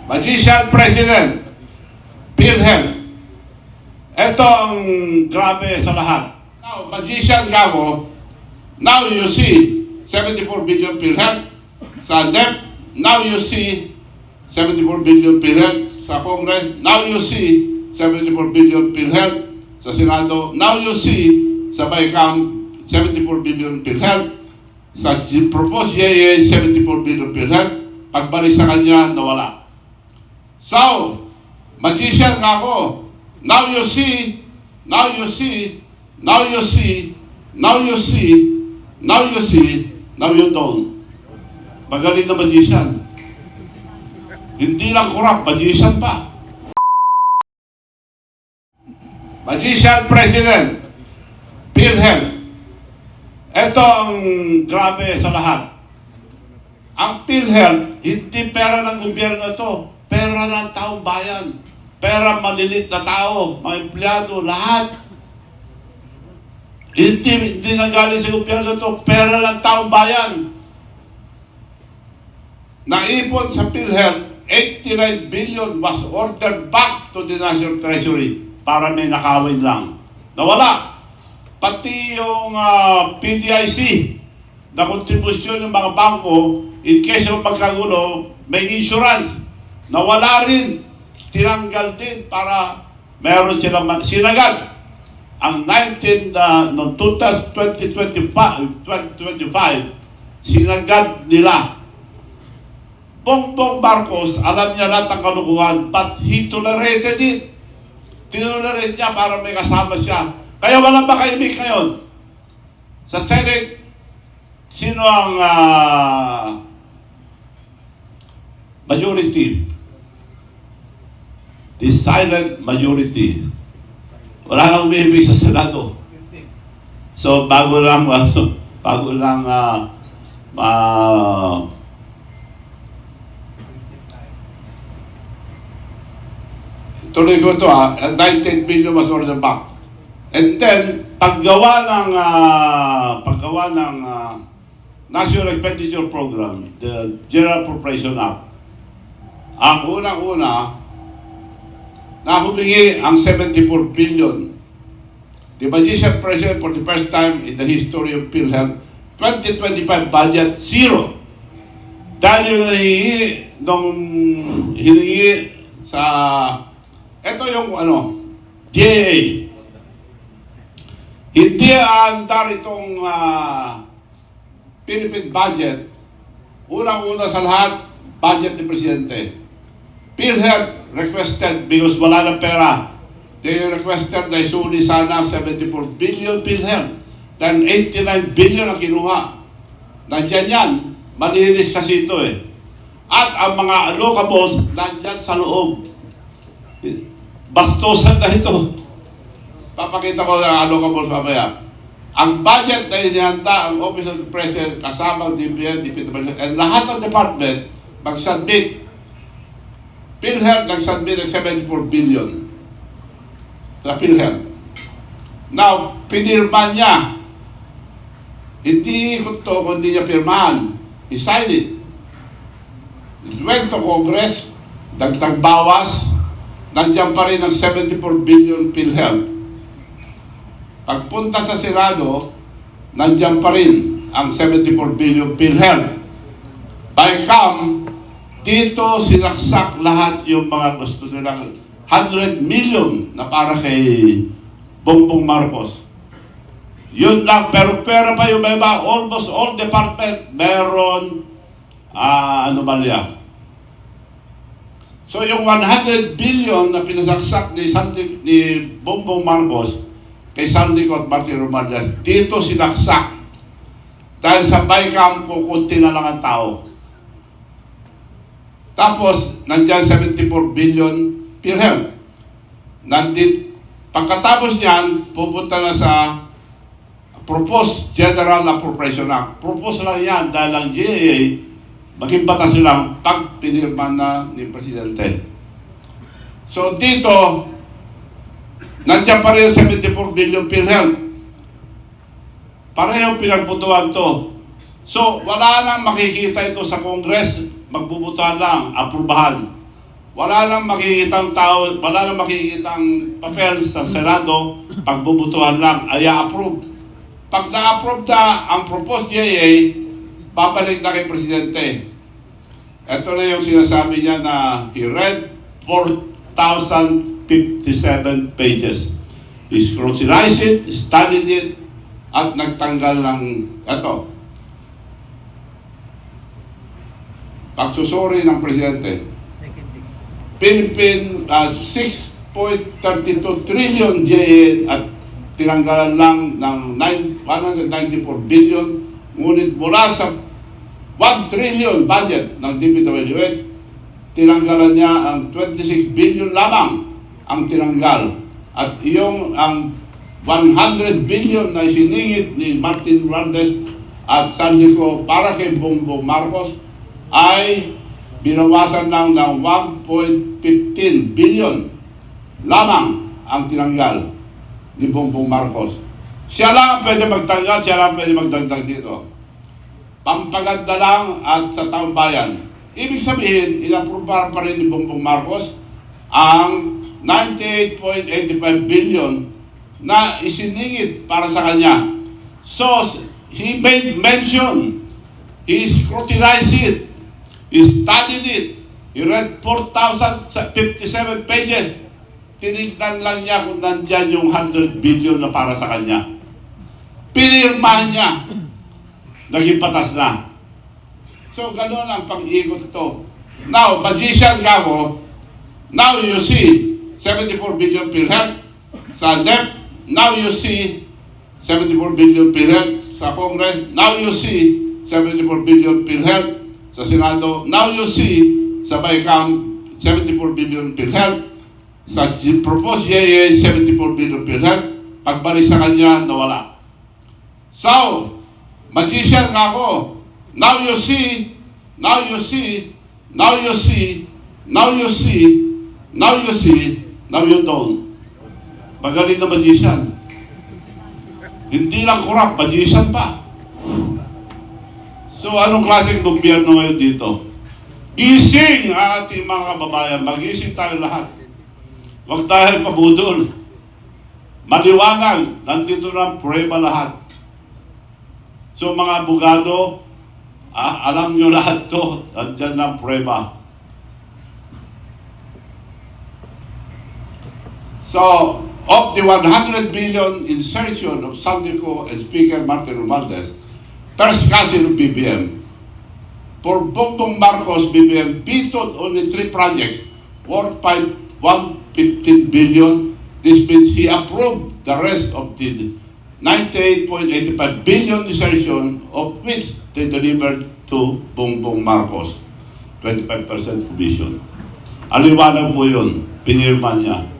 Magician President, PhilHealth. Ito ang grabe sa lahat. Now, Magician Gamo, now you see 74 billion PhilHealth sa DEP. Now you see 74 billion PhilHealth sa Congress. Now you see 74 billion PhilHealth sa Senado. Now you see sa BICAM 74 billion PhilHealth. Sa proposed GAA 74 billion PhilHealth. Pagbalik sa kanya, nawala. So, magician nga ako. Now you see, now you see, now you see, now you see, now you see, now you don't. Magaling na magician. Hindi lang kurap, magician pa. Magician President, PhilHealth. Ito ang grabe sa lahat. Ang PhilHealth, hindi pera ng gobyerno ito. Pera ng taong bayan. Pera malilit na tao, mga empleyado, lahat. Hindi nanggaling sa gobyerno ito. Pera ng taong bayan. Naipon sa PhilHealth, 89 billion was ordered back to the National Treasury para may nakawin lang. Nawala. Pati yung PDIC na kontribusyon ng mga bangko in case of pagkagulo, may insurance. Nawala rin. Tinanggal din para meron silang sinagad. Ang 2025, sinagad nila. Bongbong Marcos, alam niya lahat ang kalukuhan, but he tolerated it. Tinolerate niya para may kasama siya. Kaya walang makaibig ngayon. Sa Senate, sino ang majority? The silent majority. Wala nang umibig sa Senado. So, bago lang tuloy ko ito 19 billion was ordered back. And then, paggawa ng National Expenditure Program, the General Appropriation Act, ang unang-una, na humingi ang 74 billion. The Magician President for the first time in the history of PhilHealth, 2025 budget, zero. Dahil yung hiningi sa, ito yung GAA. Hindi andar itong Philippine budget. Unang-una sa lahat, budget ni Presidente. PhilHealth requested, because wala ng pera, they requested na isuli sana 74 billion PhilHealth. Then 89 billion ang kinuha. Nandiyan yan. Malinis kasi ito eh. At ang mga allocables, nandiyan sa loob. Bastusan na ito. Papakita ko ang allocables mamaya. Ang budget na inihanda ang Office of the President, kasama ang DBM, DPWH, and lahat ng department, mag-submit. PhilHealth nag-submit ng 74 billion sa PhilHealth. Now, pinirma niya. Hindi ko ito, kundi niya pirmahan. He signed it. It went to Congress, dagdag bawas, nandiyan pa rin ang 74 billion PhilHealth. Pagpunta sa Senado, nandiyan pa rin ang 74 billion PhilHealth. BICAM, dito sinaksak lahat yung mga gusto nilang 100 million na para kay Bongbong Marcos. Yun lang, pero pera pa yung iba, almost all department, meron anomalya. So yung 100 billion na pinasaksak ni Bongbong Marcos kay Sandy at Martin Romualdez, dito sinaksak. Dahil sa BICAM, kukunti na lang ang tao. Tapos, nandiyan 74 billion PhilHealth. Pagkatapos niyan, pupunta na sa Proposed General Appropriation Act. Propose lang yan dahil ang GAA, maging batas lang pag pinirma na ni Presidente. So dito, nandiyan pa rin 74 billion PhilHealth. Parehong pinagbutuan to. So, wala nang makikita ito sa Congress, magbubutuhan lang, aprubahan. wala nang makikitang tao, wala nang makikitang papel sa Senado, pagbubutuhan lang, ay approve. Pag na-approve na ang proposed GAA, babalik na kay Presidente. Ito na yung sinasabi niya na he read 4,057 pages. He scrutinized it, studied it, at nagtanggal ng ito. Pagsusuri ng Presidente. Philippine 6.32 trillion GAA at tinanggalan lang ng 194 billion, ngunit mula sa 1 trillion budget ng DPWH, tinanggalan niya ang 26 billion lamang ang tinanggal. At yung ang 100 billion na siningit ni Martin Romualdez at Sandico para kay Bongbong Marcos ay binawasan lang ng 1.15 billion lamang ang tinanggal ni Bongbong Marcos. Siya lang ang pwede magtanggal, siya lang ang pwede magdagdag dito. Pampaganda lang at sa taong bayan. Ibig sabihin, inaprubahan pa rin ni Bongbong Marcos ang 98.85 billion na isiningit para sa kanya. So, he made mention, he scrutinized it, he studied it, he read 4,057 pages. Tinignan lang niya kung nandyan yung 100 billion na para sa kanya. Pinirmahan niya. Naging patas na. So, gano'n ang pag-ikot ito. Now, magician ka mo, now you see 74 billion PhilHealth sa NEP. Now you see 74 billion PhilHealth sa Congress. Now you see 74 billion PhilHealth sa Senado. Now you see sa BICAM 74 billion PhilHealth. Sa proposed GAA 74 billion PhilHealth. Pagbalik sa kanya, nawala. So, magician nga ako. Now you see, now you see, now you see, now you see, now you see, now you don't. Magaling na magician. Hindi lang kurap, magician pa. So, anong klaseng gobyerno ngayon dito? Gising ang ating mga kababayan. Magising tayo lahat. Huwag tayo pabudol. Maliwanag. Nandito na prueba lahat. So, mga abogado, alam nyo lahat to. Nandyan na prueba. So, of the 100 billion insertion of Sandico and Speaker Martin Romualdez, first cousin of BBM, for Bongbong Marcos, BBM vetoed only 3 projects worth 115 billion. This means he approved the rest of the 98.85 billion insertion, of which they delivered to Bongbong Marcos, 25% commission. Aliwanag po yun, pinirma niya.